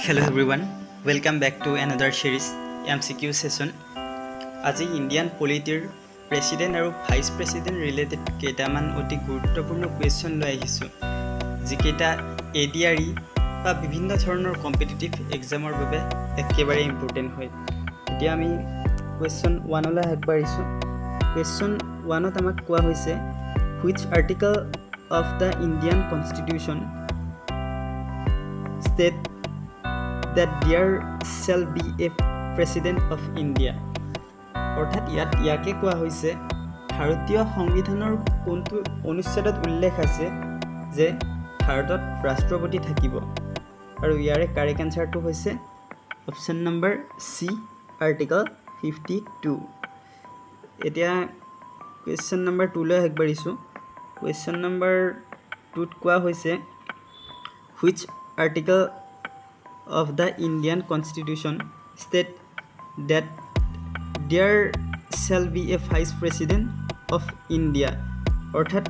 Hello everyone, welcome back to another series MCQ session. আজি Indian পলিটিৰ president আৰু vice president related কেইটামান অতি গুৰুত্বপূৰ্ণ কুৱেশ্যন লৈ আহিছোঁ, যিকেইটা ADRE বা বিভিন্ন ধৰণৰ কম্পিটিটিভ এক্সামৰ বাবে একেবাৰে ইম্পৰ্টেণ্ট হয়। এতিয়া আমি কুৱেশ্যন 1লৈ আগবাঢ়িছোঁ। কুৱেশ্যন 1ত আমাক কোৱা হৈছে which article of the Indian Constitution state that there shall be a president of India। অৰ্থাৎ ইয়াকে কোৱা হৈছে ভাৰতীয় সংবিধানৰ কোনটো অনুচ্ছেদত উল্লেখ আছে যে ভাৰতত ৰাষ্ট্ৰপতি থাকিব, আৰু ইয়াৰে কাৰেক্ট এনচাৰটো হৈছে অপশ্যন নম্বৰ চি, আৰ্টিকল 52। এতিয়া কুৱেশ্যন নম্বৰ 2লৈ আগবাঢ়িছোঁ। কুৱেশ্যন নম্বৰ 2ত কোৱা হৈছে which article of the Indian Constitution state that there shall be a vice president of India। অৰ্থাৎ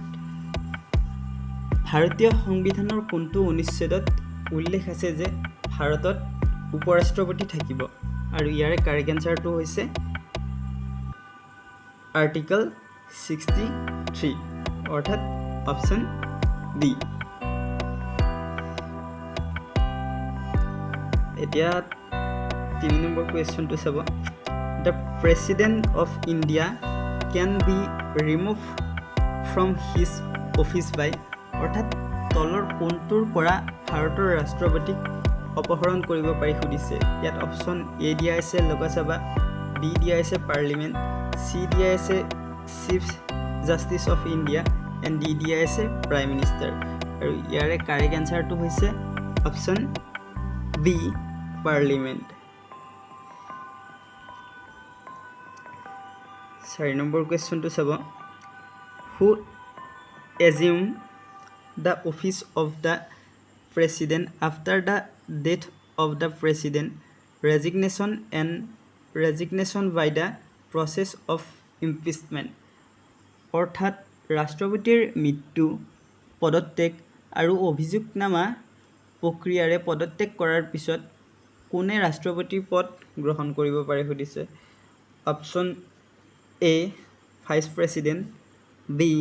ভাৰতীয় সংবিধানৰ কোনটো অনুচ্ছেদত উল্লেখ আছে যে ভাৰতত উপৰাষ্ট্ৰপতি থাকিব, আৰু ইয়াৰে কাৰেক্ট এনচাৰটো হৈছে আৰ্টিকল 63, অৰ্থাৎ অপশ্যন ডি। এতিয়া 3 নম্বৰ কুৱেশ্যনটো চাব। The President of India can be removed from his office by, অৰ্থাৎ তলৰ কোনটোৰ পৰা ভাৰতৰ ৰাষ্ট্ৰপতিক অপহৰণ কৰিব পাৰি সুধিছে। ইয়াত অপশ্যন এ দিয়া আছে লোকসভা, বি দিয়া আছে পাৰ্লিমেণ্ট, চি দিয়া আছে chief justice of India, and D দিয়া আছে প্ৰাইম মিনিষ্টাৰ, আৰু ইয়াৰে কাৰেক্ট এনচাৰটো হৈছে অপশ্যন বি, পাৰ্লিমেণ্ট। 4 নম্বৰ কুৱেশ্যনটো চাব। Who assume the office of the president after the death of the president, resignation by the process of impeachment. অৰ্থাৎ ৰাষ্ট্ৰপতিৰ মৃত্যু, পদত্যাগ আৰু অভিযোগনামা প্ৰক্ৰিয়াৰে পদত্যাগ কৰাৰ পিছত কোনে ৰাষ্ট্ৰপতিৰ পদ গ্ৰহণ কৰিব পাৰে সুধিছে। Option A vice president, B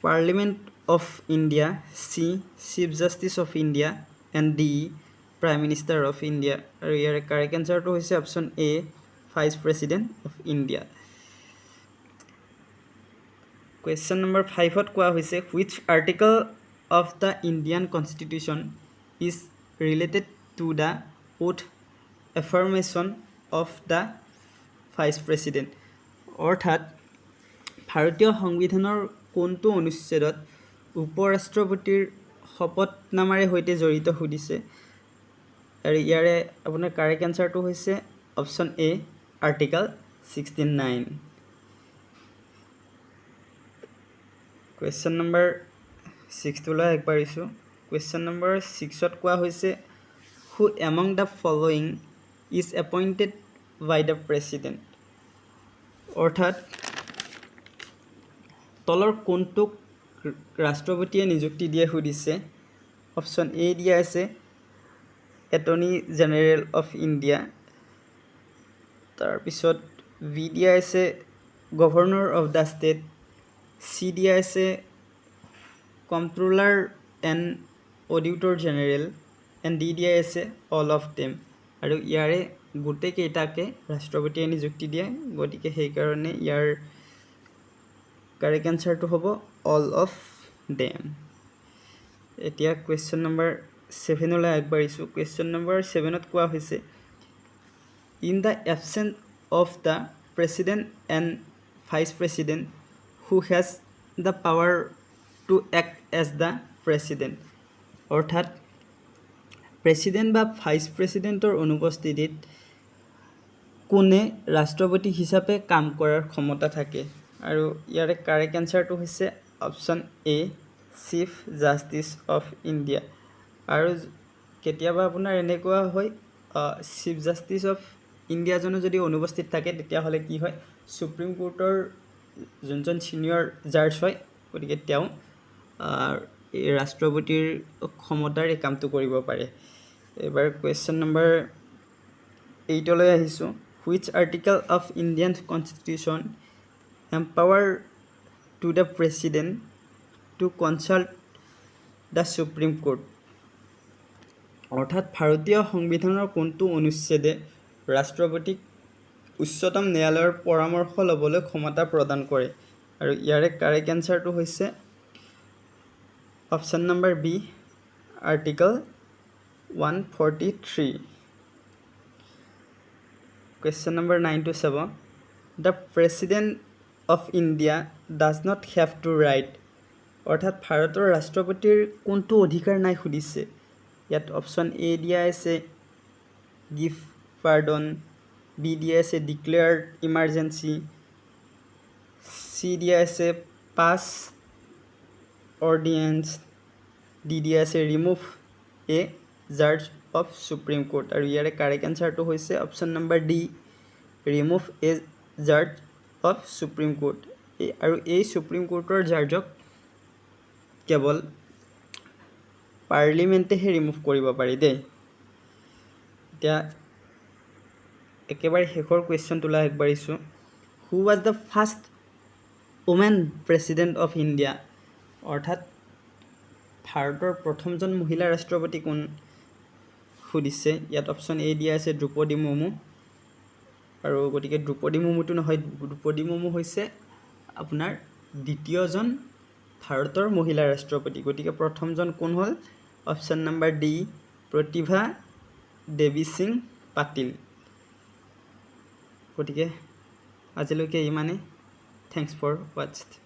parliament of India, C chief justice of India, and D prime minister of India, আৰু ইয়াৰে কাৰেক্ট এনচাৰটো হৈছে option A, vice president of India. Question number 5ত কোৱা হৈছে which article of the Indian Constitution is related to the oath affirmation of the vice president। অৰ্থাৎ ভাৰতীয় সংবিধানৰ কোনটো অনুচ্ছেদত উপৰাষ্ট্ৰপতিৰ শপতনামাৰে সৈতে জড়িত সুধিছে, আৰু ইয়াৰে আপোনাৰ কাৰেক্ট এনচাৰটো হৈছে option A, article 69। Question number 6লৈ আগবাঢ়িছোঁ। কুৱেশ্যন নম্বৰ 6ত কোৱা হৈছে who among the following is appointed by the president. অৰ্থাৎ তলৰ কোনটোক ৰাষ্ট্ৰপতিয়ে নিযুক্তি দিয়ে সুধিছে। অপশ্যন এ দিয়া আছে এটৰ্নি জেনেৰেল অফ ইণ্ডিয়া, তাৰপিছত বি দিয়া আছে governor of the state, C দিয়া আছে comptroller and auditor general, and D দিয়া আছে অল অফ দেম, আৰু ইয়াৰে গোটেইকেইটাকে ৰাষ্ট্ৰপতিয়ে নিযুক্তি দিয়ে, গতিকে সেইকাৰণে ইয়াৰ কাৰেক্ট এনচাৰটো হ'ব অল অফ দেম। এতিয়া কুৱেশ্যন নম্বৰ 7লৈ আগবাঢ়িছোঁ। কুৱেশ্যন নম্বৰ 7ত কোৱা হৈছে in the absence of the president and vice president who has the power to act as the president. অৰ্থাৎ প্ৰেছিডেণ্ট বা ভাইচ প্ৰেছিডেণ্টৰ অনুপস্থিতিত কোনে ৰাষ্ট্ৰপতি হিচাপে কাম কৰাৰ ক্ষমতা থাকে, আৰু ইয়াৰে কাৰেক্ট এনচাৰটো হৈছে option A, chief justice of India. আৰু কেতিয়াবা আপোনাৰ এনেকুৱা হয় চিফ জাষ্টিচ অফ ইণ্ডিয়াজনো যদি অনুপস্থিত থাকে তেতিয়াহ'লে কি হয়, সুপ্ৰিম কোৰ্টৰ যোনজন ছিনিয়ৰ জাজ হয়, গতিকে তেওঁ ৰাষ্ট্ৰপতিৰ ক্ষমতাৰ এই কামটো কৰিব পাৰে। এবাৰ কুৱেশ্যন নম্বৰ 8লৈ আহিছোঁ। Which article of Indian constitution empower to the president to consult the Supreme Court. অৰ্থাৎ ভাৰতীয় সংবিধানৰ কোনটো অনুচ্ছেদে ৰাষ্ট্ৰপতিক উচ্চতম ন্যায়ালয়ৰ পৰামৰ্শ ল'বলৈ ক্ষমতা প্ৰদান কৰে? আৰু ইয়াৰে কাৰেক্ট এনচাৰটো হৈছে option number B, article 143। Question number 9টো চাব। The president of India does not have to right. অৰ্থাৎ ভাৰতৰ ৰাষ্ট্ৰপতিৰ কোনটো অধিকাৰ নাই সুধিছে। ইয়াত অপশ্যন এ দিয়া আছে গিভ পাৰ্ডন, বি দিয়া আছে ডিক্লেয়াৰ্ড ইমাৰ্জেঞ্চি, চি দিয়া আছে পাছ অৰ্ডিনেঞ্চ, ডি দিয়া আছে ৰিমুভ এ জাজ অফ সুপ্ৰিম কোৰ্ট। আৰু ইয়াৰে কাৰেক্ট এনচাৰটো হৈছে অপশ্যন নম্বৰ ডি, ৰিমুভ এ জাজ অফ সুপ্ৰিম কোৰ্ট। আৰু এই সুপ্ৰিম কোৰ্টৰ জাজক কেৱল পাৰ্লিমেণ্টেহে ৰিমুভ কৰিব পাৰি দেই। এতিয়া একেবাৰে শেষৰ কুৱেশ্যনটোলৈ আগবাঢ়িছোঁ। Who was the first women president of India. অৰ্থাৎ ভাৰতৰ প্ৰথমজন মহিলা ৰাষ্ট্ৰপতি কোন সুধিছে। ইয়াত অপশ্যন এ দিয়া আছে দ্ৰৌপদী মুৰ্মু। আৰু গতিকে দ্ৰৌপদী মুৰ্মুটো নহয়, দ্ৰৌপদী মুৰ্মু হৈছে আপোনাৰ দ্বিতীয়জন ভাৰতৰ মহিলা ৰাষ্ট্ৰপতি। গতিকে প্ৰথমজন কোন হ'ল? অপশ্যন নম্বৰ ডি, প্ৰতিভা দেৱী সিং পাটিল। গতিকে আজিলৈকে ইমানেই। Thanks for ৱাটচ্ড।